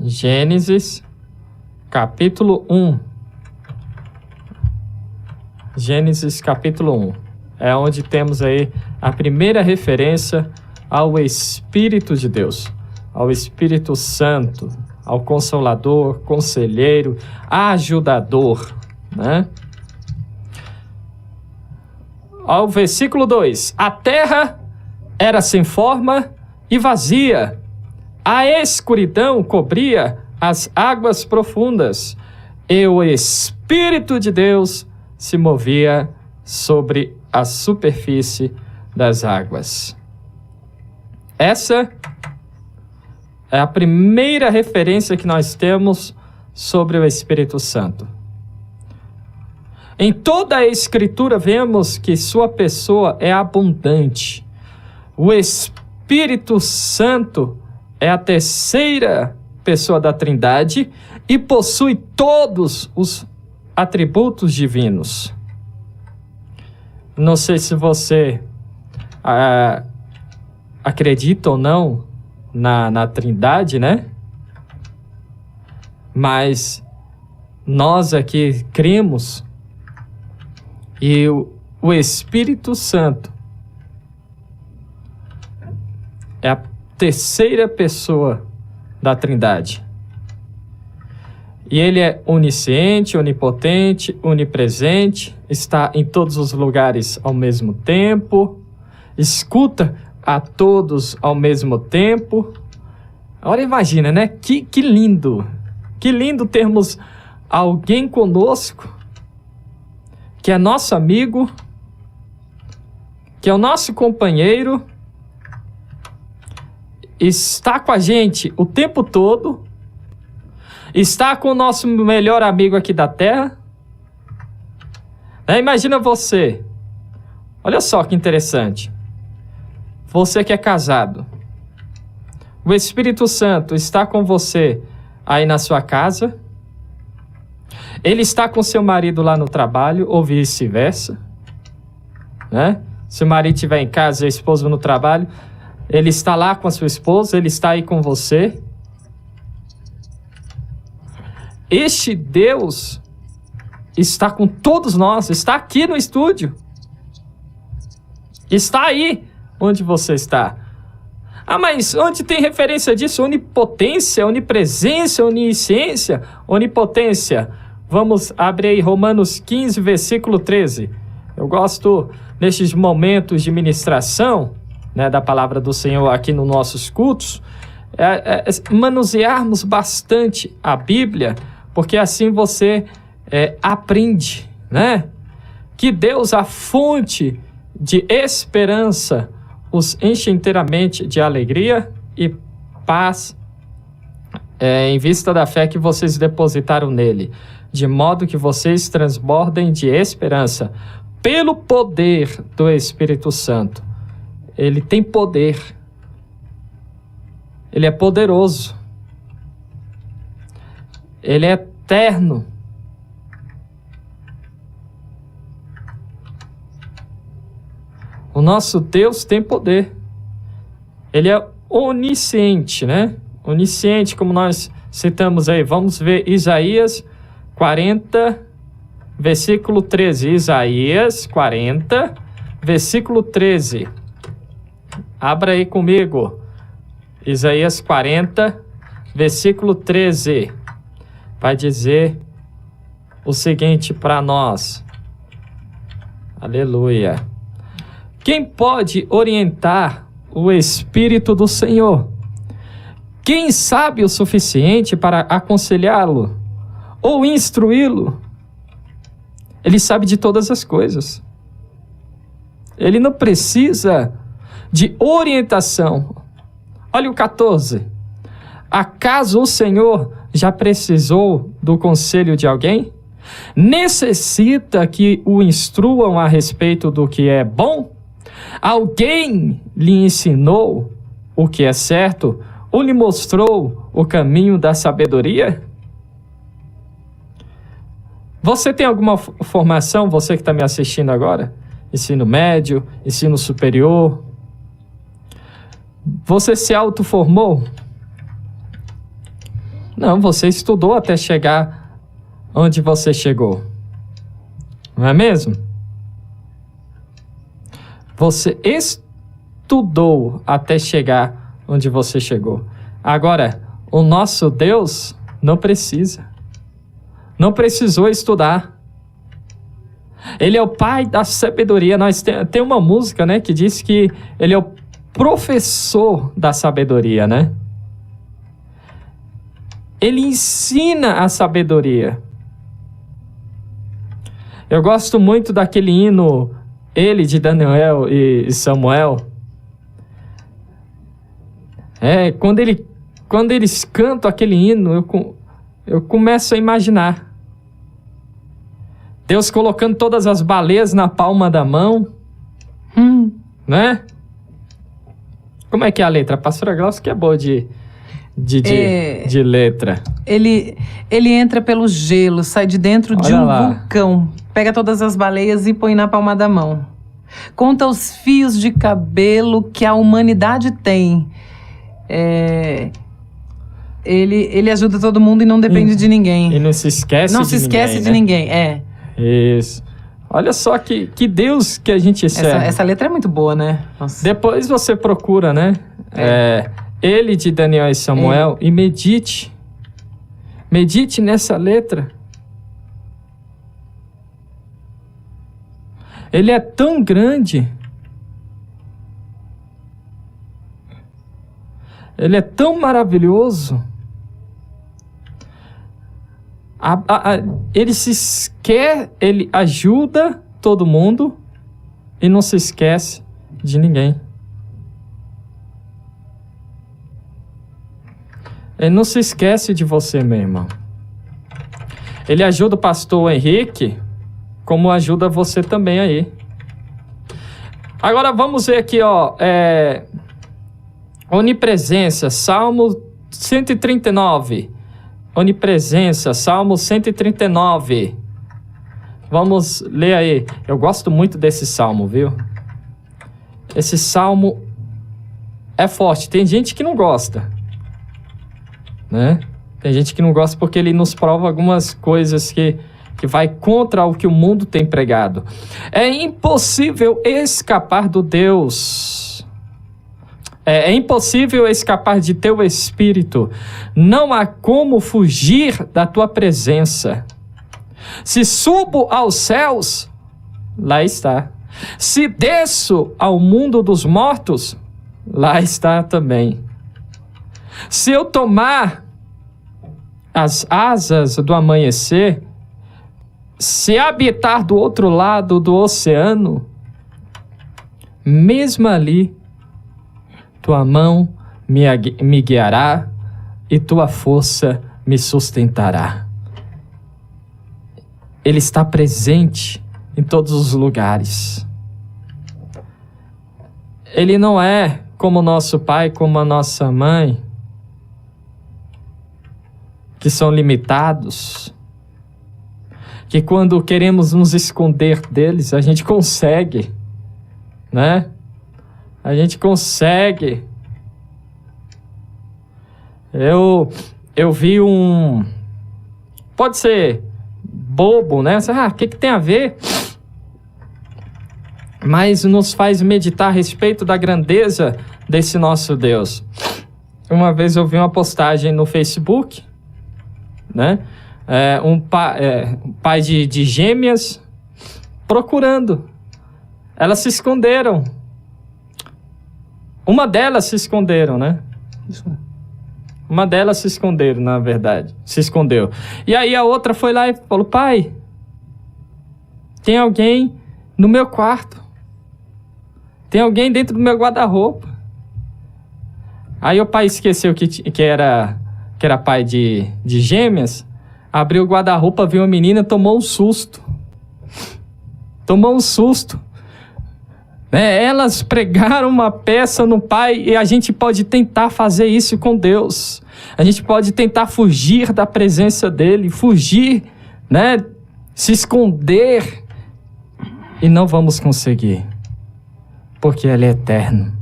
Gênesis, capítulo 1. Gênesis, capítulo 1. É onde temos aí a primeira referência ao Espírito de Deus, ao Espírito Santo, ao Consolador, Conselheiro, Ajudador, né? Ao versículo 2. A terra era sem forma e vazia. A escuridão cobria as águas profundas, e o Espírito de Deus se movia sobre a superfície das águas. Essa é a primeira referência que nós temos sobre o Espírito Santo. Em toda a Escritura vemos que sua pessoa é abundante. O Espírito Santo é a terceira pessoa da Trindade e possui todos os atributos divinos. Não sei se você acredita ou não na Trindade, né? Mas nós aqui cremos e o Espírito Santo é a terceira pessoa da Trindade. E ele é onisciente, onipotente, onipresente, está em todos os lugares ao mesmo tempo, escuta a todos ao mesmo tempo. Agora imagina, né? Que lindo! Que lindo termos alguém conosco, que é nosso amigo, que é o nosso companheiro, está com a gente o tempo todo, está com o nosso melhor amigo aqui da Terra. Imagina você, olha só que interessante, você que é casado, o Espírito Santo está com você aí na sua casa, ele está com seu marido lá no trabalho, ou vice-versa, né? Se o marido estiver em casa e a esposa no trabalho, ele está lá com a sua esposa, ele está aí com você. Este Deus está com todos nós, está aqui no estúdio. Está aí onde você está. Mas onde tem referência disso? Onipotência, onipresença, onisciência, onipotência. Vamos abrir aí Romanos 15, versículo 13. Eu gosto nestes momentos de ministração, né, da palavra do Senhor aqui nos nossos cultos, manusearmos bastante a Bíblia, porque assim você aprende, né? Que Deus, a fonte de esperança, os enche inteiramente de alegria e paz em vista da fé que vocês depositaram nele, de modo que vocês transbordem de esperança pelo poder do Espírito Santo. Ele tem poder. Ele é poderoso. Ele é eterno. O nosso Deus tem poder. Ele é onisciente, né? Onisciente, como nós citamos aí. Vamos ver Isaías 40, versículo 13. Isaías 40, versículo 13. Abra aí comigo. Isaías 40, versículo 13. Vai dizer o seguinte para nós. Aleluia. Quem pode orientar o Espírito do Senhor? Quem sabe o suficiente para aconselhá-lo ou instruí-lo? Ele sabe de todas as coisas. Ele não precisa de orientação. Olha o 14. Acaso o Senhor já precisou do conselho de alguém? Necessita que o instruam a respeito do que é bom? Alguém lhe ensinou o que é certo ou lhe mostrou o caminho da sabedoria? Você tem alguma formação, você que está me assistindo agora? Ensino médio, ensino superior? Você se autoformou? Não, você estudou até chegar onde você chegou. Não é mesmo? Você estudou até chegar onde você chegou. Agora, o nosso Deus não precisa. Não precisou estudar. Ele é o pai da sabedoria. Nós tem uma música, né, que diz que ele é o professor da sabedoria, né? Ele ensina a sabedoria. Eu gosto muito daquele hino, ele de Daniel e Samuel. Quando eles cantam aquele hino, eu começo a imaginar Deus colocando todas as baleias na palma da mão, né? Como é que é a letra? A pastora Glaucia que é boa de letra. Ele entra pelo gelo, sai de dentro de um vulcão, pega todas as baleias e põe na palma da mão. Conta os fios de cabelo que a humanidade tem. Ele ajuda todo mundo e não depende de ninguém. E não se esquece de ninguém. Não se esquece de ninguém, Isso. Olha só que Deus que a gente serve. Essa letra é muito boa, né? Nossa. Depois você procura, né? Ele de Daniel e Samuel e medite. Medite nessa letra. Ele é tão grande. Ele é tão maravilhoso. Ele se esquece, ele ajuda todo mundo e não se esquece de ninguém. Ele não se esquece de você, meu irmão. Ele ajuda o pastor Henrique, como ajuda você também aí. Agora vamos ver aqui, onipresença, Salmo 139. Onipresença, Salmo 139. Vamos ler aí. Eu gosto muito desse salmo, viu? Esse salmo é forte. Tem gente que não gosta, né? Tem gente que não gosta porque ele nos prova algumas coisas que vai contra o que o mundo tem pregado. É impossível escapar do Deus. É impossível escapar de teu espírito. Não há como fugir da tua presença. Se subo aos céus, lá está. Se desço ao mundo dos mortos, lá está também. Se eu tomar as asas do amanhecer, se habitar do outro lado do oceano, mesmo ali, tua mão me guiará e tua força me sustentará. Ele está presente em todos os lugares. Ele não é como nosso pai, como a nossa mãe, que são limitados, que quando queremos nos esconder deles, a gente consegue, né? A gente consegue. Eu vi pode ser bobo, né? O que tem a ver? Mas nos faz meditar a respeito da grandeza desse nosso Deus. Uma vez eu vi uma postagem no Facebook, né? Um pai de gêmeas procurando. Elas se esconderam. Uma delas se esconderam, né? Uma delas se esconderam, na verdade. Se escondeu. E aí a outra foi lá e falou: pai, tem alguém no meu quarto. Tem alguém dentro do meu guarda-roupa. Aí o pai esqueceu que era pai de gêmeas. Abriu o guarda-roupa, viu a menina, tomou um susto. Tomou um susto. Elas pregaram uma peça no pai e a gente pode tentar fazer isso com Deus. A gente pode tentar fugir da presença dele, fugir, né? Se esconder e não vamos conseguir, porque ele é eterno,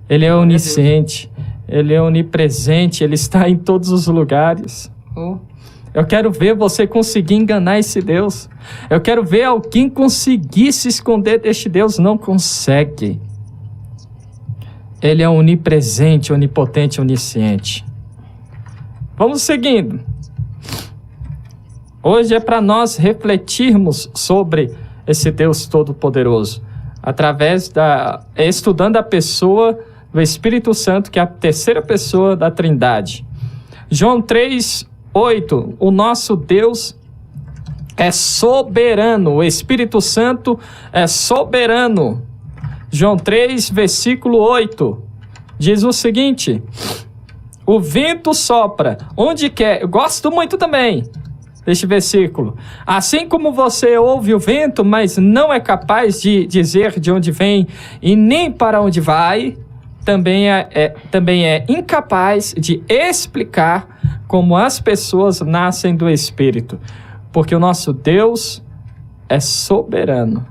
ele é onisciente, Ele é onipresente, Ele está em todos os lugares. Eu quero ver você conseguir enganar esse Deus. Eu quero ver alguém conseguir se esconder deste Deus. Não consegue. Ele é onipresente, onipotente, onisciente. Vamos seguindo. Hoje é para nós refletirmos sobre esse Deus Todo-Poderoso, estudando a pessoa do Espírito Santo, que é a terceira pessoa da Trindade. João 3:8, o nosso Deus é soberano, o Espírito Santo é soberano. João 3, versículo 8, diz o seguinte: o vento sopra onde quer. Eu gosto muito também deste versículo. Assim como você ouve o vento, mas não é capaz de dizer de onde vem e nem para onde vai, também é incapaz de explicar como as pessoas nascem do Espírito, porque o nosso Deus é soberano.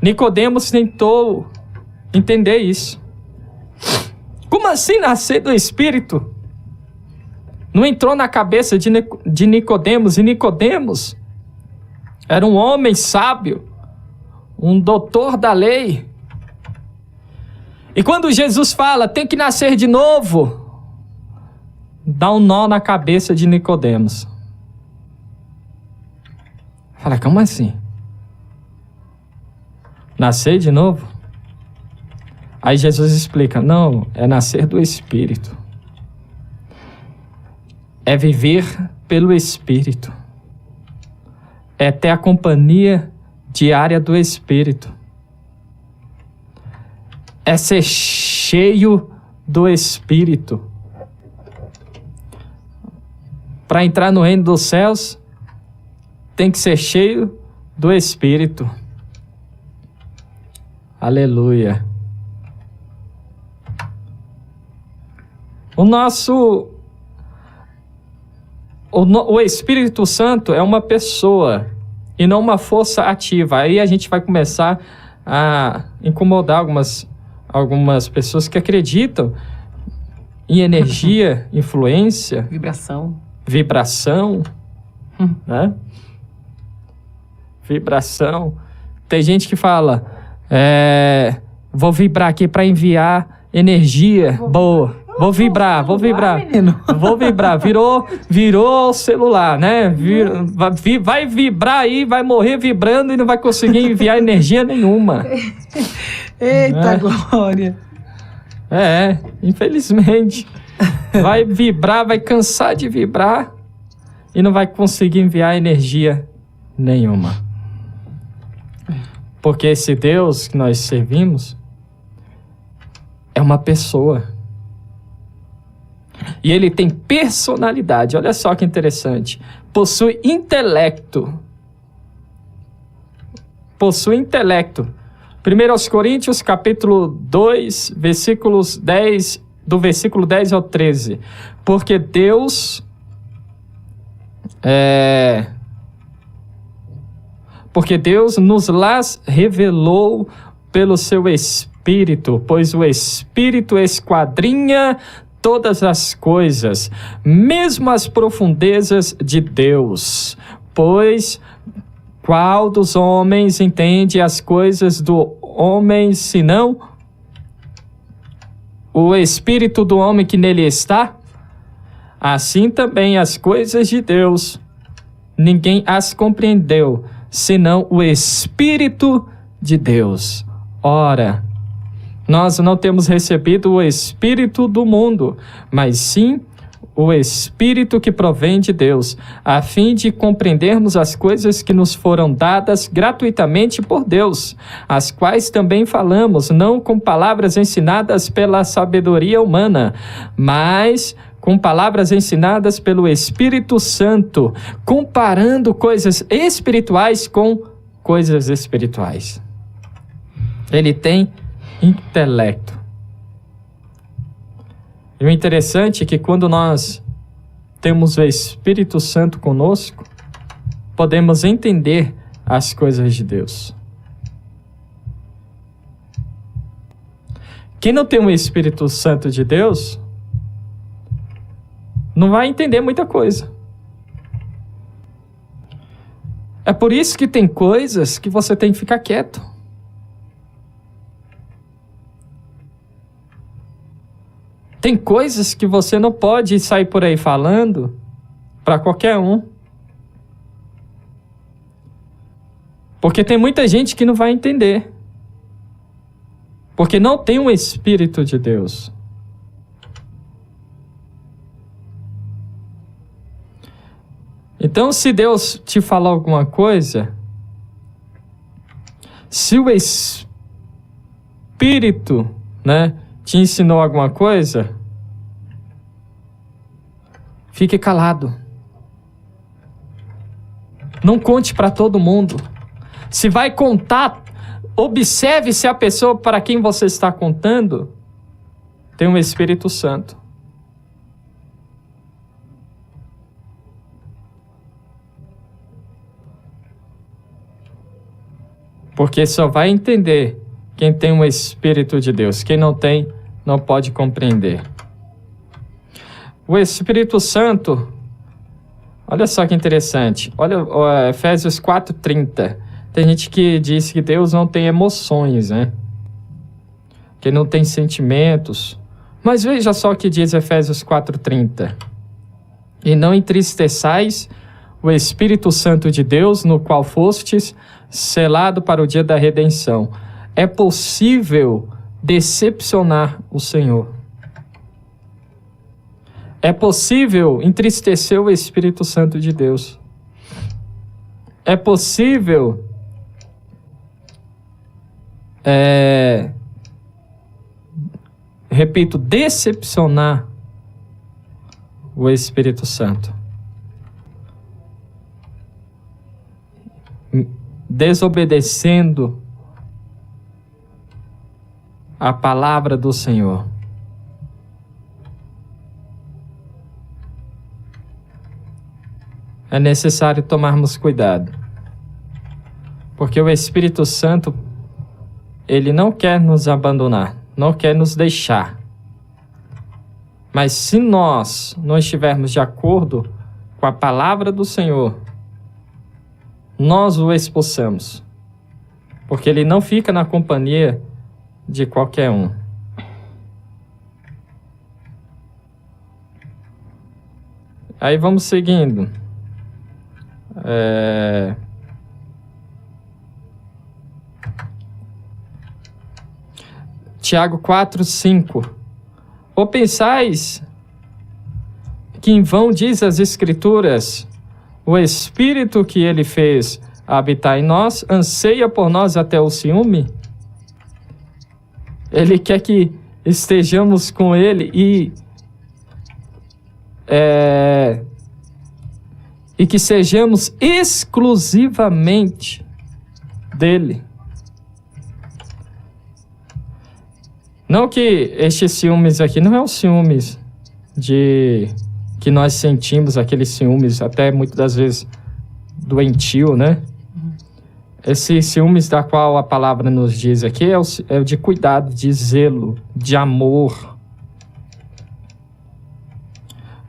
Nicodemos tentou entender isso. Como assim nascer do Espírito? Não entrou na cabeça de Nicodemos, e Nicodemos era um homem sábio, um doutor da lei. E quando Jesus fala, tem que nascer de novo, dá um nó na cabeça de Nicodemos. Fala, como assim? Nascer de novo? Aí Jesus explica, não, é nascer do Espírito. É viver pelo Espírito. É ter a companhia diária do Espírito. É ser cheio do Espírito. Para entrar no reino dos céus, tem que ser cheio do Espírito. Aleluia. O Espírito Santo é uma pessoa e não uma força ativa. Aí a gente vai começar a incomodar algumas pessoas que acreditam em energia, influência, vibração, né? Vibração. Tem gente que fala, vou vibrar aqui para enviar energia boa. Vou vibrar. Vou vibrar. Virou o celular, né? Vai vibrar aí, vai morrer vibrando e não vai conseguir enviar energia nenhuma. Eita, glória! Infelizmente. Vai vibrar, vai cansar de vibrar e não vai conseguir enviar energia nenhuma. Porque esse Deus que nós servimos é uma pessoa. E ele tem personalidade. Olha só que interessante. Possui intelecto. 1 Coríntios, capítulo 2, versículos 10, do versículo 10 ao 13. Porque Deus nos las revelou pelo seu Espírito, pois o Espírito esquadrinha todas as coisas, mesmo as profundezas de Deus. Pois qual dos homens entende as coisas do homem, senão o Espírito do homem que nele está? Assim também as coisas de Deus, ninguém as compreendeu, senão o Espírito de Deus. Ora, nós não temos recebido o Espírito do mundo, mas sim o Espírito que provém de Deus, a fim de compreendermos as coisas que nos foram dadas gratuitamente por Deus, as quais também falamos, não com palavras ensinadas pela sabedoria humana, mas com palavras ensinadas pelo Espírito Santo, comparando coisas espirituais com coisas espirituais. Ele tem intelecto. E o interessante é que quando nós temos o Espírito Santo conosco, podemos entender as coisas de Deus. Quem não tem o Espírito Santo de Deus não vai entender muita coisa. É por isso que tem coisas que você tem que ficar quieto. Tem coisas que você não pode sair por aí falando para qualquer um. Porque tem muita gente que não vai entender. Porque não tem um Espírito de Deus. Então, se Deus te falar alguma coisa, se o Espírito, te ensinou alguma coisa, fique calado. Não conte para todo mundo. Se vai contar, observe se a pessoa para quem você está contando tem um Espírito Santo. Porque só vai entender quem tem um Espírito de Deus. Quem não tem, não pode compreender. O Espírito Santo, olha só que interessante. Olha Efésios 4:30. Tem gente que diz que Deus não tem emoções, que não tem sentimentos. Mas veja só o que diz Efésios 4:30. E não entristeçais o Espírito Santo de Deus, no qual fostes selado para o dia da redenção. É possível decepcionar o Senhor. É possível entristecer o Espírito Santo de Deus. É possível decepcionar o Espírito Santo. Desobedecendo a palavra do Senhor. É necessário tomarmos cuidado, porque o Espírito Santo, ele não quer nos abandonar, não quer nos deixar. Mas se nós não estivermos de acordo com a palavra do Senhor, nós o expulsamos, porque ele não fica na companhia de qualquer um. Aí vamos seguindo. Tiago 4:5. Ou pensais que em vão diz as Escrituras, o Espírito que ele fez habitar em nós anseia por nós até o ciúme? Ele quer que estejamos com ele e que sejamos exclusivamente dele. Não que estes ciúmes aqui não é o ciúmes que nós sentimos, aqueles ciúmes até muitas das vezes doentio, Esses ciúmes da qual a palavra nos diz aqui é o de cuidado, de zelo, de amor.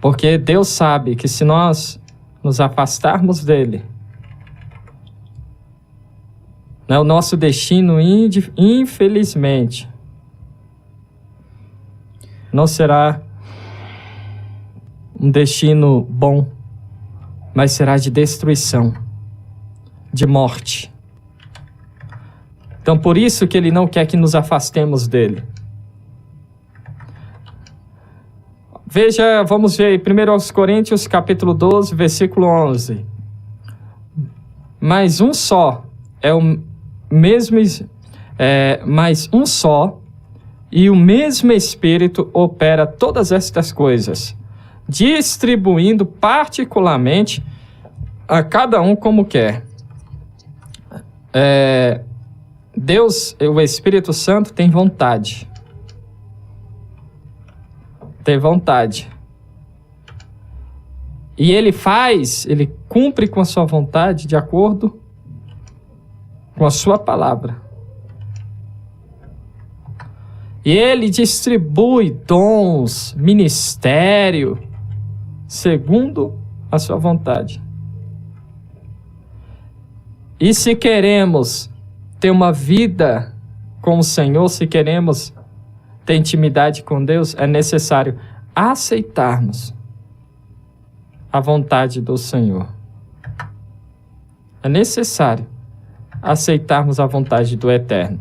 Porque Deus sabe que se nós nos afastarmos dele, o nosso destino, infelizmente, não será um destino bom, mas será de destruição, de morte. Então, por isso que ele não quer que nos afastemos dele. Veja, vamos ver 1 Coríntios capítulo 12, versículo 11. Mas um só é o mesmo, mas um só e o mesmo Espírito opera todas estas coisas, distribuindo particularmente a cada um como quer. Deus, o Espírito Santo, tem vontade. Tem vontade. E ele cumpre com a sua vontade de acordo com a sua palavra. E Ele distribui dons, ministério, segundo a sua vontade. E se queremos ter uma vida com o Senhor, se queremos ter intimidade com Deus, é necessário aceitarmos a vontade do Senhor. É necessário aceitarmos a vontade do Eterno.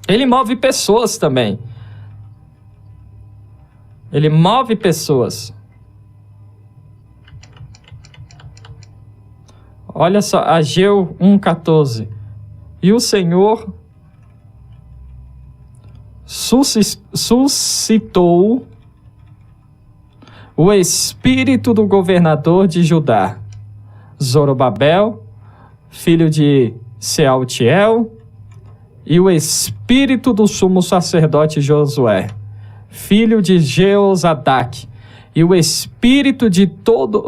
Ele move pessoas também. Ele move pessoas. Olha só, Ageu 1,14. E o Senhor suscitou o espírito do governador de Judá, Zorobabel, filho de Sealtiel, e o espírito do sumo sacerdote Josué, filho de Jeozadak, e o espírito de todo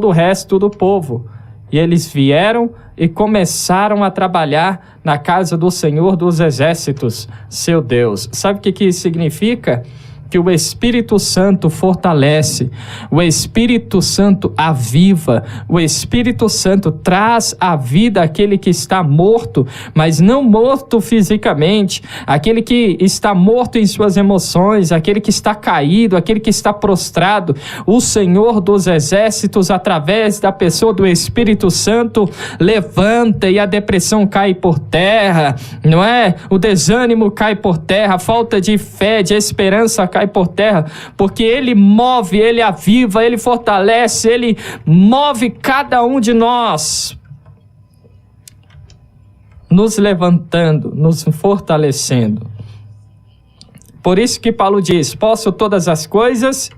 o resto do povo. E eles vieram e começaram a trabalhar na casa do Senhor dos Exércitos, seu Deus. Sabe o que isso significa? Que o Espírito Santo fortalece, o Espírito Santo aviva, o Espírito Santo traz à vida aquele que está morto, mas não morto fisicamente, aquele que está morto em suas emoções, aquele que está caído, aquele que está prostrado. O Senhor dos Exércitos, através da pessoa do Espírito Santo, levanta e a depressão cai por terra, não é? O desânimo cai por terra, a falta de fé, de esperança cai por terra, porque Ele move, Ele aviva, Ele fortalece, Ele move cada um de nós, nos levantando, nos fortalecendo. Por isso que Paulo diz: posso todas as coisas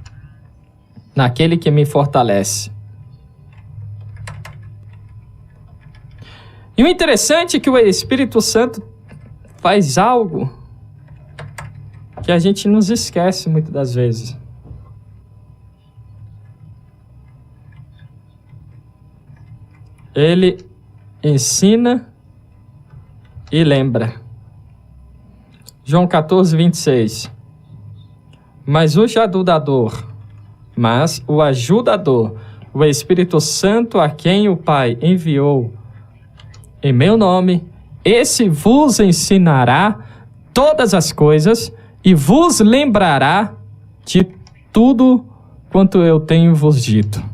naquele que me fortalece. E o interessante é que o Espírito Santo faz algo que a gente nos esquece muitas das vezes. Ele ensina e lembra. João 14, 26. Mas o ajudador, o Espírito Santo, a quem o Pai enviou em meu nome, esse vos ensinará todas as coisas e vos lembrará de tudo quanto eu tenho vos dito.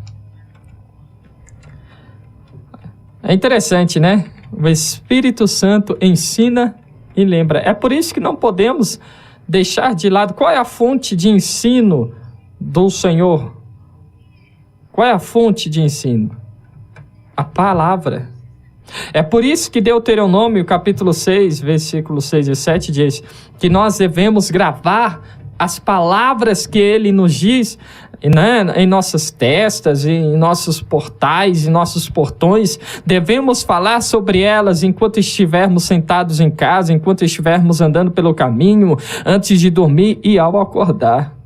É interessante, né? O Espírito Santo ensina e lembra. É por isso que não podemos deixar de lado. Qual é a fonte de ensino do Senhor? Qual é a fonte de ensino? A palavra. É por isso que Deuteronômio, capítulo 6, versículos 6 e 7, diz que nós devemos gravar as palavras que Ele nos diz, né, em nossas testas, em nossos portais, em nossos portões. Devemos falar sobre elas enquanto estivermos sentados em casa, enquanto estivermos andando pelo caminho, antes de dormir e ao acordar.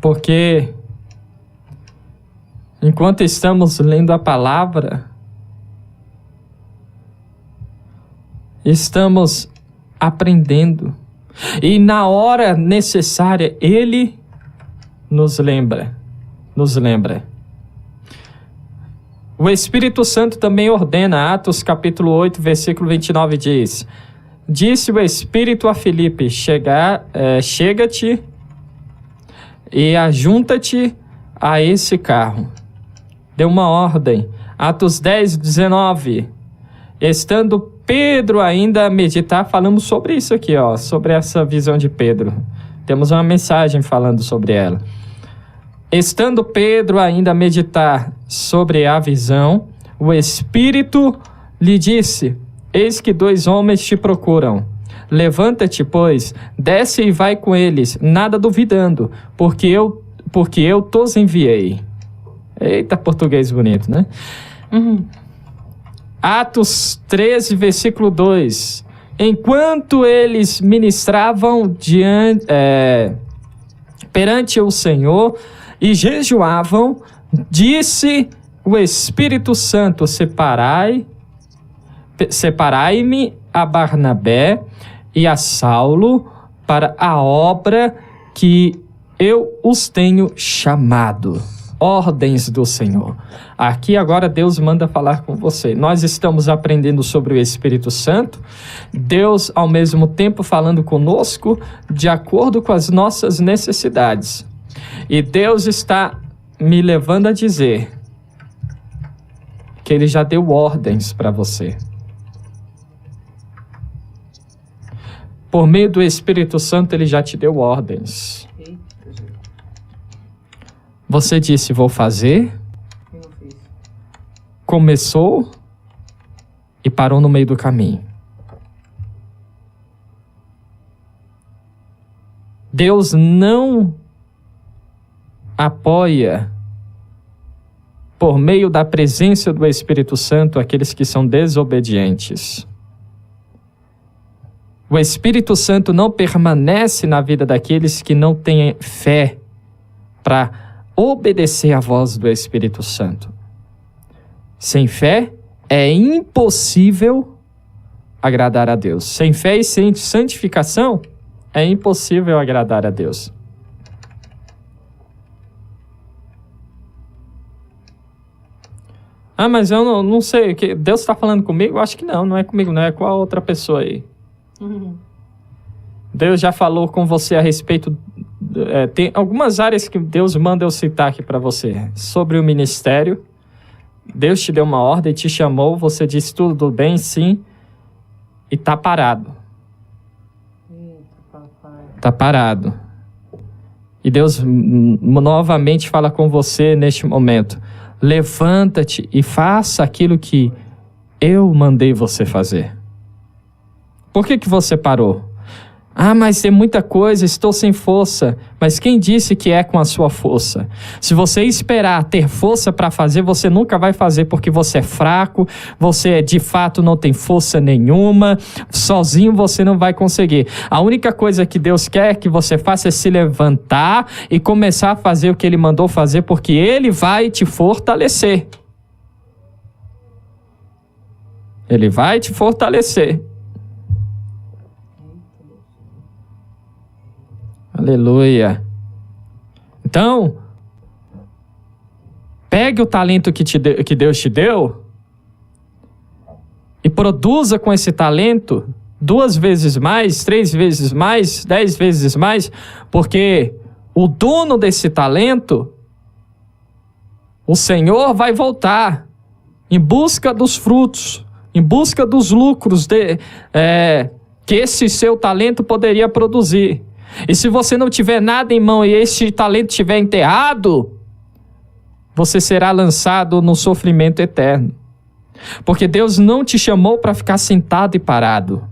Porque enquanto estamos lendo a palavra, estamos aprendendo. E na hora necessária, Ele nos lembra. O Espírito Santo também ordena. Atos capítulo 8, versículo 29 diz: disse o Espírito a Filipe: chega-te e ajunta-te a esse carro. Deu uma ordem. Atos 10, 19. Estando Pedro ainda a meditar, falamos sobre isso aqui, sobre essa visão de Pedro. Temos uma mensagem falando sobre ela. Estando Pedro ainda a meditar sobre a visão, o Espírito lhe disse: eis que 2 homens te procuram. Levanta-te, pois, desce e vai com eles, nada duvidando, porque eu tos enviei. Eita, português bonito, né? Atos 13, versículo 2. Enquanto eles ministravam perante o Senhor e jejuavam, Disse o Espírito Santo: separai-me a Barnabé e a Saulo para a obra que eu os tenho chamado. Ordens do Senhor. Aqui agora Deus manda falar com você. Nós estamos aprendendo sobre o Espírito Santo. Deus, ao mesmo tempo, falando conosco de acordo com as nossas necessidades. E Deus está me levando a dizer que Ele já deu ordens para você. Por meio do Espírito Santo, Ele já te deu ordens. Você disse: vou fazer. Começou e parou no meio do caminho. Deus não apoia, por meio da presença do Espírito Santo, aqueles que são desobedientes. O Espírito Santo não permanece na vida daqueles que não têm fé para obedecer à voz do Espírito Santo. Sem fé é impossível agradar a Deus. Sem fé e sem santificação é impossível agradar a Deus. Mas eu não sei, que Deus está falando comigo? Eu acho que não é comigo, não é com a outra pessoa aí. Deus já falou com você a respeito. Tem algumas áreas que Deus manda eu citar aqui para você. Sobre o ministério, Deus te deu uma ordem, te chamou, você disse tudo bem, sim, e tá parado. Tá parado. E Deus novamente fala com você neste momento: levanta-te e faça aquilo que eu mandei você fazer. Por que você parou? Mas tem muita coisa, estou sem força. Mas quem disse que é com a sua força? Se você esperar ter força para fazer, você nunca vai fazer, porque você é fraco, você de fato não tem força nenhuma, sozinho você não vai conseguir. A única coisa que Deus quer que você faça é se levantar e começar a fazer o que Ele mandou fazer, porque Ele vai te fortalecer. Ele vai te fortalecer. Aleluia. Então, pegue o talento que Deus te deu e produza com esse talento 2 vezes mais, 3 vezes mais, 10 vezes mais, porque o dono desse talento, o Senhor, vai voltar em busca dos frutos, em busca dos lucros que esse seu talento poderia produzir. E se você não tiver nada em mão e este talento estiver enterrado, você será lançado no sofrimento eterno. Porque Deus não te chamou para ficar sentado e parado.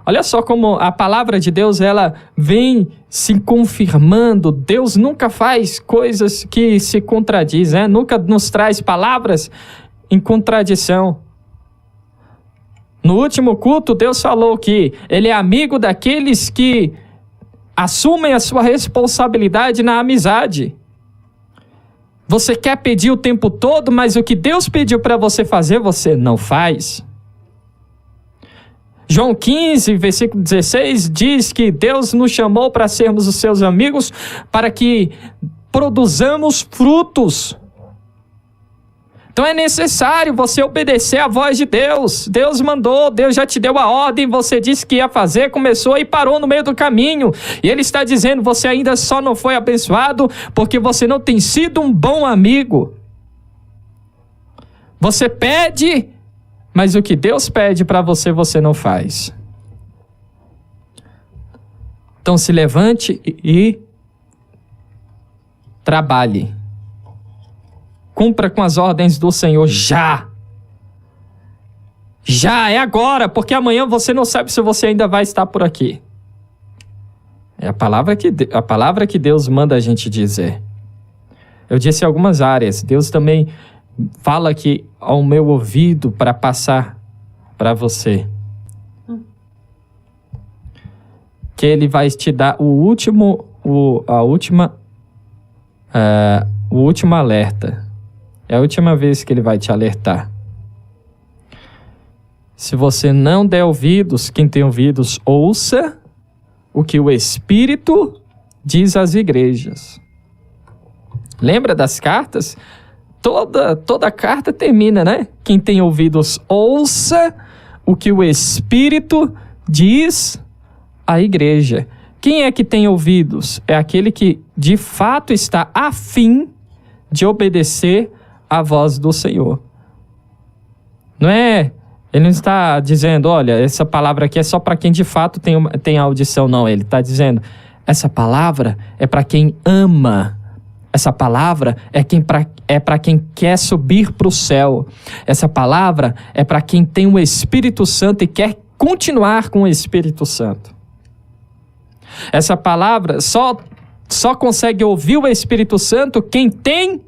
Olha só como a palavra de Deus, ela vem se confirmando. Deus nunca faz coisas que se contradizem, né? Nunca nos traz palavras em contradição. No último culto, Deus falou que Ele é amigo daqueles que assumem a sua responsabilidade na amizade. Você quer pedir o tempo todo, mas o que Deus pediu para você fazer, você não faz. João 15, versículo 16, diz que Deus nos chamou para sermos os seus amigos, para que produzamos frutos. Então é necessário você obedecer à voz de Deus. Deus mandou, Deus já te deu a ordem, você disse que ia fazer, começou e parou no meio do caminho. E Ele está dizendo: você ainda só não foi abençoado porque você não tem sido um bom amigo. Você pede, mas o que Deus pede para você, você não faz. Então se levante e trabalhe. Cumpra com as ordens do Senhor já. Já, é agora, porque amanhã você não sabe se você ainda vai estar por aqui. É a palavra que Deus manda a gente dizer. Eu disse algumas áreas. Deus também fala aqui ao meu ouvido para passar para você. Que Ele vai te dar o último o último alerta. É a última vez que ele vai te alertar. Se você não der ouvidos, quem tem ouvidos, ouça o que o Espírito diz às igrejas. Lembra das cartas? Toda carta termina, né? Quem tem ouvidos, ouça o que o Espírito diz à igreja. Quem é que tem ouvidos? É aquele que de fato está a fim de obedecer à voz do Senhor. Não é? Ele não está dizendo, olha, essa palavra aqui é só para quem de fato tem audição. Não, ele está dizendo, essa palavra é para quem ama. Essa palavra é para quem quer subir para o céu. Essa palavra é para quem tem o Espírito Santo e quer continuar com o Espírito Santo. Essa palavra só consegue ouvir o Espírito Santo quem tem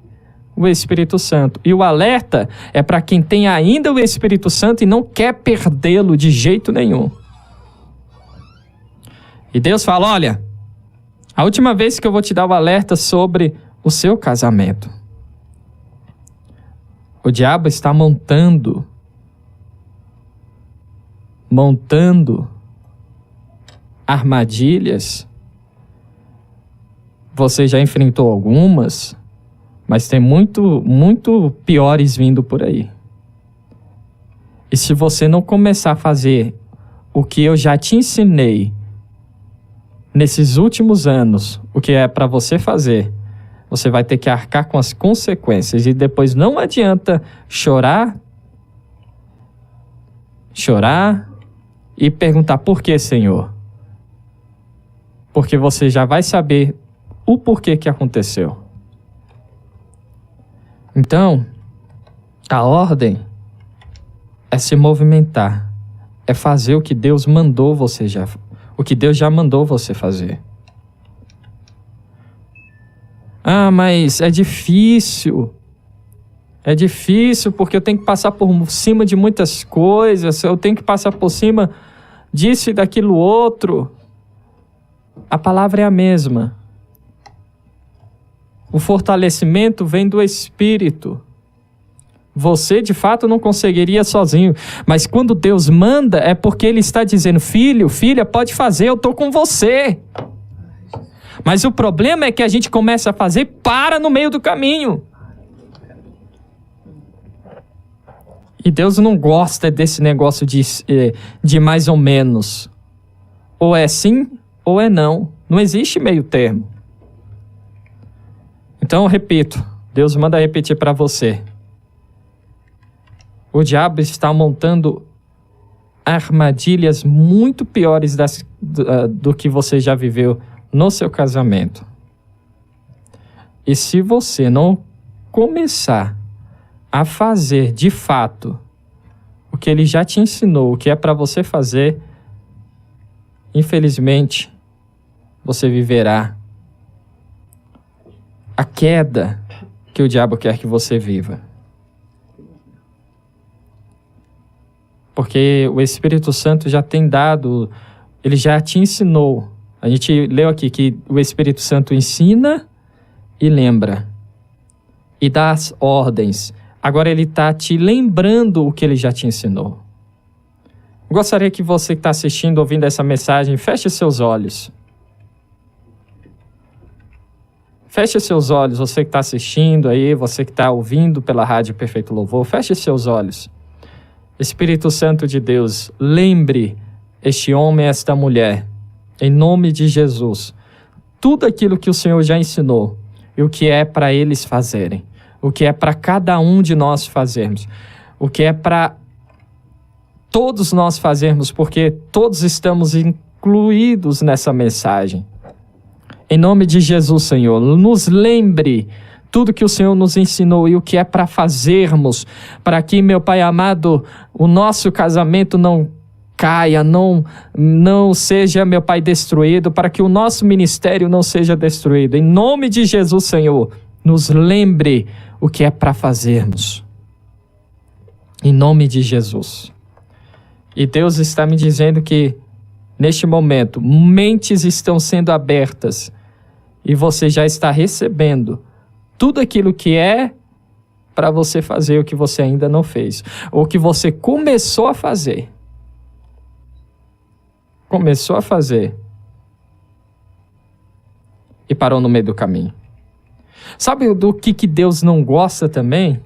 o Espírito Santo. E o alerta é para quem tem ainda o Espírito Santo e não quer perdê-lo de jeito nenhum. E Deus fala, olha, a última vez que eu vou te dar o alerta sobre o seu casamento. O diabo está montando armadilhas. Você já enfrentou algumas, mas tem muito piores vindo por aí. E se você não começar a fazer o que eu já te ensinei nesses últimos anos, o que é para você fazer, você vai ter que arcar com as consequências. E depois não adianta chorar e perguntar por que, Senhor? Porque você já vai saber o porquê que aconteceu. Então, a ordem é se movimentar, é fazer o que Deus mandou o que Deus já mandou você fazer. Ah, mas é difícil. É difícil porque eu tenho que passar por cima de muitas coisas, eu tenho que passar por cima disso e daquilo outro. A palavra é a mesma. O fortalecimento vem do Espírito. Você, de fato, não conseguiria sozinho. Mas quando Deus manda, é porque Ele está dizendo, filho, filha, pode fazer, eu estou com você. Mas o problema é que a gente começa a fazer, para no meio do caminho. E Deus não gosta desse negócio de mais ou menos. Ou é sim, ou é não. Não existe meio termo. Então, eu repito, Deus manda repetir para você. O diabo está montando armadilhas muito piores do que você já viveu no seu casamento. E se você não começar a fazer de fato o que ele já te ensinou, o que é para você fazer, infelizmente, você viverá a queda que o diabo quer que você viva. Porque o Espírito Santo já tem dado, ele já te ensinou. A gente leu aqui que o Espírito Santo ensina e lembra. E dá as ordens. Agora ele está te lembrando o que ele já te ensinou. Gostaria que você que está assistindo, ouvindo essa mensagem, feche seus olhos. Feche seus olhos, você que está assistindo aí, você que está ouvindo pela Rádio Perfeito Louvor, feche seus olhos. Espírito Santo de Deus, lembre este homem e esta mulher, em nome de Jesus, tudo aquilo que o Senhor já ensinou e o que é para eles fazerem, o que é para cada um de nós fazermos, o que é para todos nós fazermos, porque todos estamos incluídos nessa mensagem. Em nome de Jesus, Senhor, nos lembre tudo que o Senhor nos ensinou e o que é para fazermos, para que, meu Pai amado, o nosso casamento não caia, não seja, meu Pai, destruído, para que o nosso ministério não seja destruído. Em nome de Jesus, Senhor, nos lembre o que é para fazermos. Em nome de Jesus. E Deus está me dizendo que, neste momento, mentes estão sendo abertas e você já está recebendo tudo aquilo que é para você fazer o que você ainda não fez, ou que você começou a fazer. Começou a fazer e parou no meio do caminho. Sabe do que Deus não gosta também?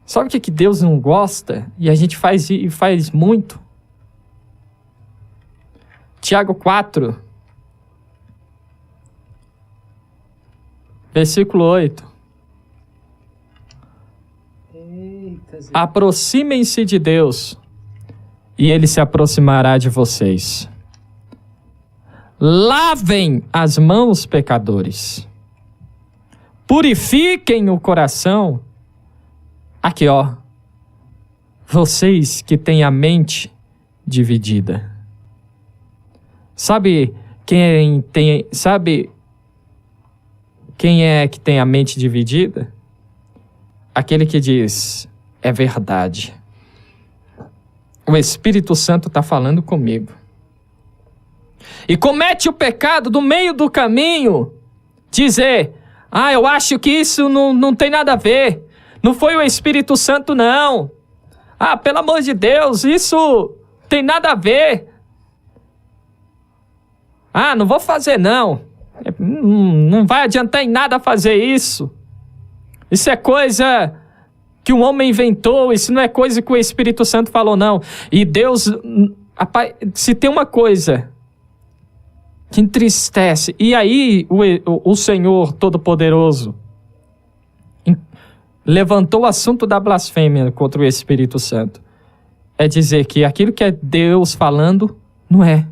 Sabe o que Deus não gosta? E a gente faz muito. Tiago 4, versículo 8. Aproximem-se de Deus, e Ele se aproximará de vocês. Lavem as mãos, pecadores. Purifiquem o coração. Aqui, ó. Vocês que têm a mente dividida. Sabe quem é que tem a mente dividida? Aquele que diz, é verdade. O Espírito Santo está falando comigo. E comete o pecado do meio do caminho, dizer, eu acho que isso não tem nada a ver. Não foi o Espírito Santo, não. Pelo amor de Deus, isso tem nada a ver. Não vou fazer, não. Não vai adiantar em nada fazer isso. Isso é coisa que um homem inventou, isso não é coisa que o Espírito Santo falou, não. E Deus, se tem uma coisa que entristece, e aí o Senhor Todo-Poderoso levantou o assunto da blasfêmia contra o Espírito Santo, é dizer que aquilo que é Deus falando, não é.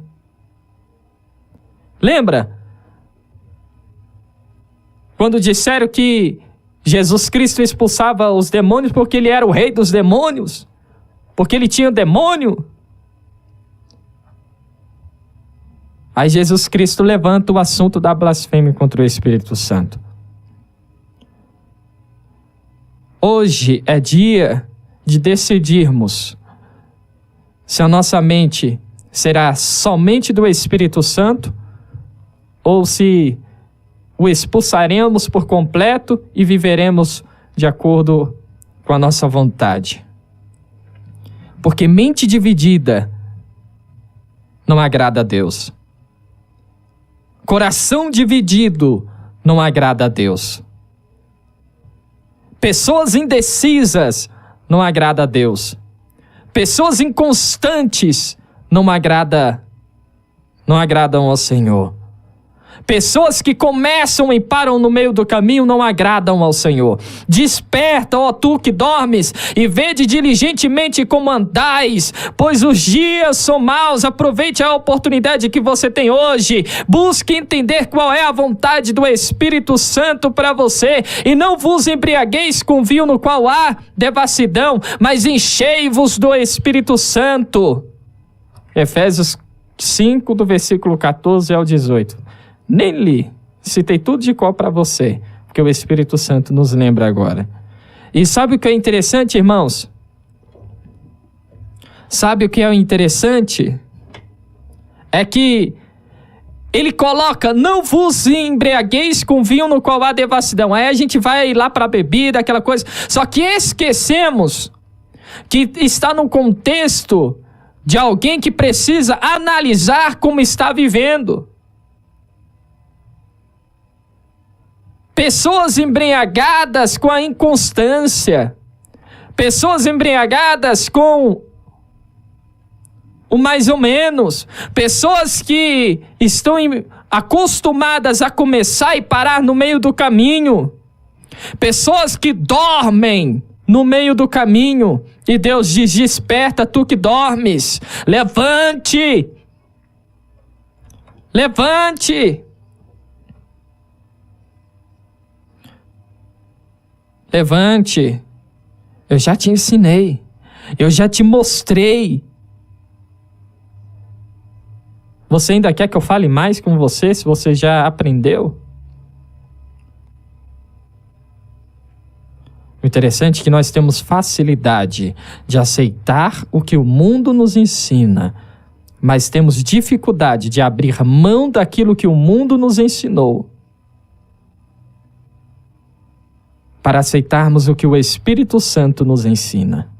Lembra? Quando disseram que Jesus Cristo expulsava os demônios porque ele era o rei dos demônios, porque ele tinha demônio. Aí Jesus Cristo levanta o assunto da blasfêmia contra o Espírito Santo. Hoje é dia de decidirmos se a nossa mente será somente do Espírito Santo ou se o expulsaremos por completo e viveremos de acordo com a nossa vontade. Porque mente dividida não agrada a Deus. Coração dividido não agrada a Deus. Pessoas indecisas não agrada a Deus. Pessoas inconstantes não agradam ao Senhor. Pessoas que começam e param no meio do caminho não agradam ao Senhor. Desperta, ó tu que dormes, e vede diligentemente como andais, pois os dias são maus. Aproveite a oportunidade que você tem hoje. Busque entender qual é a vontade do Espírito Santo para você, e não vos embriagueis com vinho no qual há devassidão, mas enchei-vos do Espírito Santo. Efésios 5, do versículo 14 ao 18. Nem li, citei tudo de cor para você, porque o Espírito Santo nos lembra agora. E sabe o que é interessante, irmãos? Sabe o que é interessante? É que ele coloca, não vos embriagueis com vinho no qual há devassidão. Aí a gente vai lá para a bebida, aquela coisa. Só que esquecemos que está num contexto de alguém que precisa analisar como está vivendo. Pessoas embriagadas com a inconstância. Pessoas embriagadas com o mais ou menos. Pessoas que estão acostumadas a começar e parar no meio do caminho. Pessoas que dormem no meio do caminho. E Deus diz, desperta tu que dormes. Levante. Levante. Levante, eu já te ensinei, eu já te mostrei. Você ainda quer que eu fale mais com você, se você já aprendeu? O interessante é que nós temos facilidade de aceitar o que o mundo nos ensina, mas temos dificuldade de abrir mão daquilo que o mundo nos ensinou para aceitarmos o que o Espírito Santo nos ensina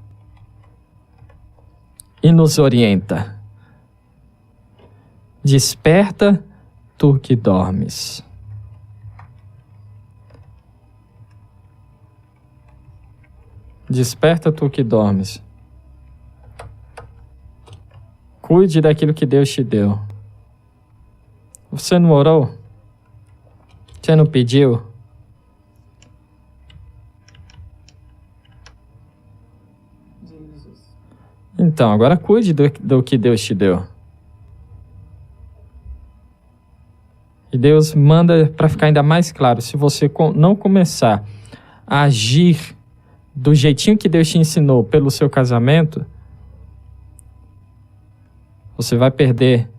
e nos orienta. Desperta, tu que dormes. Desperta, tu que dormes. Cuide daquilo que Deus te deu. Você não orou? Você não pediu? Então, agora cuide do que Deus te deu. E Deus manda para ficar ainda mais claro, se você não começar a agir do jeitinho que Deus te ensinou pelo seu casamento, você vai perder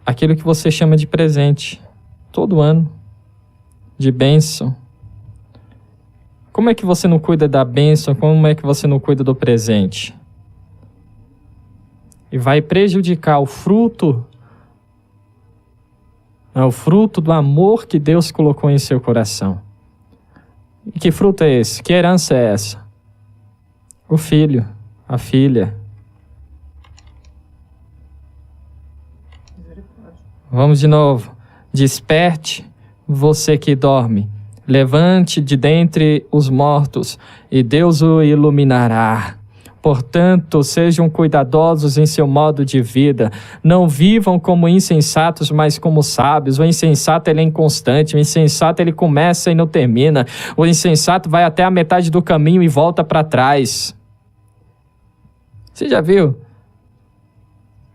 aquilo que você chama de presente, todo ano, de bênção. Como é que você não cuida da bênção? Como é que você não cuida do presente? E vai prejudicar o fruto do amor que Deus colocou em seu coração. E que fruto é esse? Que herança é essa? O filho, a filha. Vamos de novo. Desperte, você que dorme. Levante de dentre os mortos, e Deus o iluminará. Portanto, sejam cuidadosos em seu modo de vida. Não vivam como insensatos, mas como sábios. O insensato, ele é inconstante. O insensato, ele começa e não termina. O insensato vai até a metade do caminho e volta para trás. Você já viu?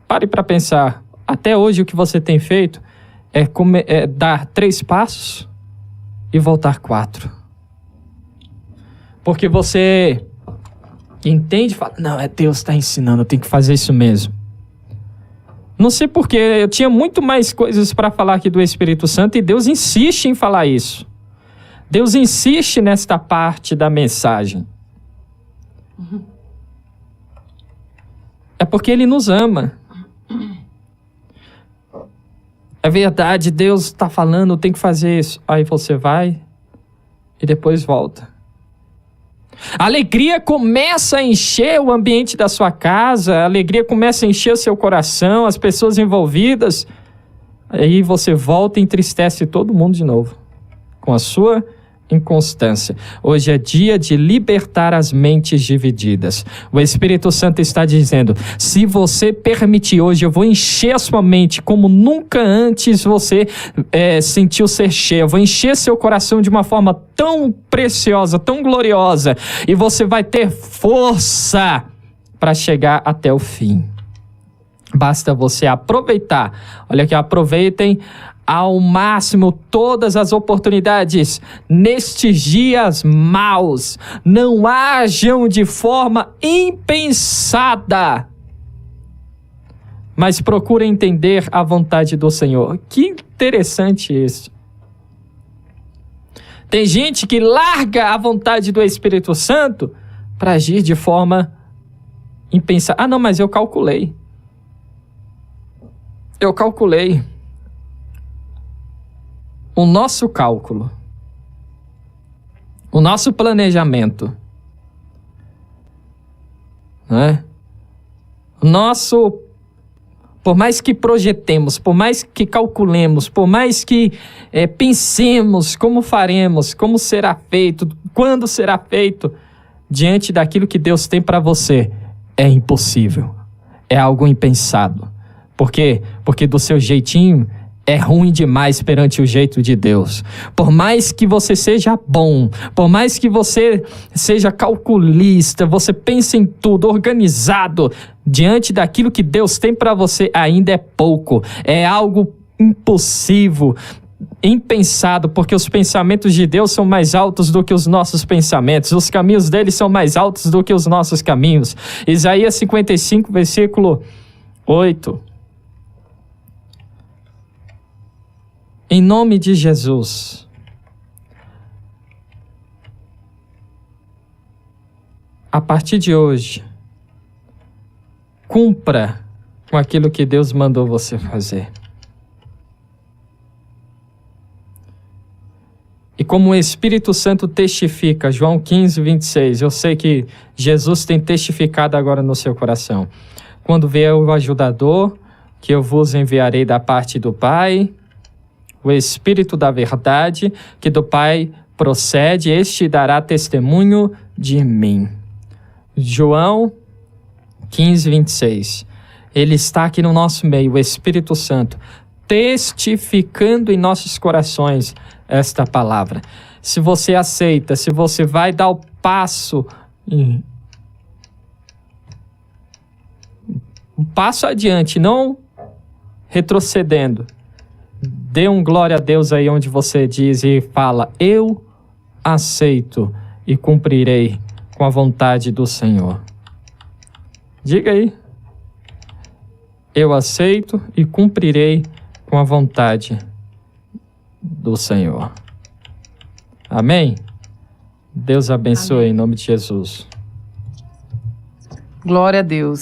Pare para pensar. Até hoje, o que você tem feito é dar 3 passos e voltar 4. Porque você entende e fala, não, Deus está ensinando, eu tenho que fazer isso mesmo. Não sei porquê, eu tinha muito mais coisas para falar aqui do Espírito Santo e Deus insiste em falar isso. Deus insiste nesta parte da mensagem. É porque Ele nos ama. É verdade, Deus está falando, tem que fazer isso. Aí você vai e depois volta. A alegria começa a encher o ambiente da sua casa, a alegria começa a encher o seu coração, as pessoas envolvidas. Aí você volta e entristece todo mundo de novo, com a sua inconstância. Hoje é dia de libertar as mentes divididas. O Espírito Santo está dizendo, se você permitir hoje, eu vou encher a sua mente como nunca antes você sentiu ser cheio. Eu vou encher seu coração de uma forma tão preciosa, tão gloriosa, e você vai ter força para chegar até o fim. Basta você aproveitar. Olha aqui, aproveitem ao máximo todas as oportunidades nestes dias maus. Não ajam de forma impensada, mas procurem entender a vontade do Senhor. Que interessante isso. Tem gente que larga a vontade do Espírito Santo para agir de forma impensada. Ah, não, mas eu calculei. O nosso cálculo, o nosso planejamento, né? Por mais que projetemos, por mais que calculemos, por mais que pensemos como faremos, como será feito, quando será feito, diante daquilo que Deus tem para você, é impossível, é algo impensado. Por quê? Porque do seu jeitinho é ruim demais perante o jeito de Deus. Por mais que você seja bom, por mais que você seja calculista, você pense em tudo, organizado, diante daquilo que Deus tem para você, ainda é pouco. É algo impossível, impensado, porque os pensamentos de Deus são mais altos do que os nossos pensamentos. Os caminhos dele são mais altos do que os nossos caminhos. Isaías 55, versículo 8. Em nome de Jesus, a partir de hoje, cumpra com aquilo que Deus mandou você fazer. E como o Espírito Santo testifica, João 15, 26, eu sei que Jesus tem testificado agora no seu coração. Quando vier o ajudador, que eu vos enviarei da parte do Pai, o Espírito da verdade, que do Pai procede, este dará testemunho de mim. João 15, 26. Ele está aqui no nosso meio, o Espírito Santo, testificando em nossos corações esta palavra. Se você aceita, se você vai dar o passo adiante, não retrocedendo, dê um glória a Deus aí onde você diz e fala: eu aceito e cumprirei com a vontade do Senhor. Diga aí: eu aceito e cumprirei com a vontade do Senhor. Amém? Deus abençoe. Amém. Em nome de Jesus. Glória a Deus.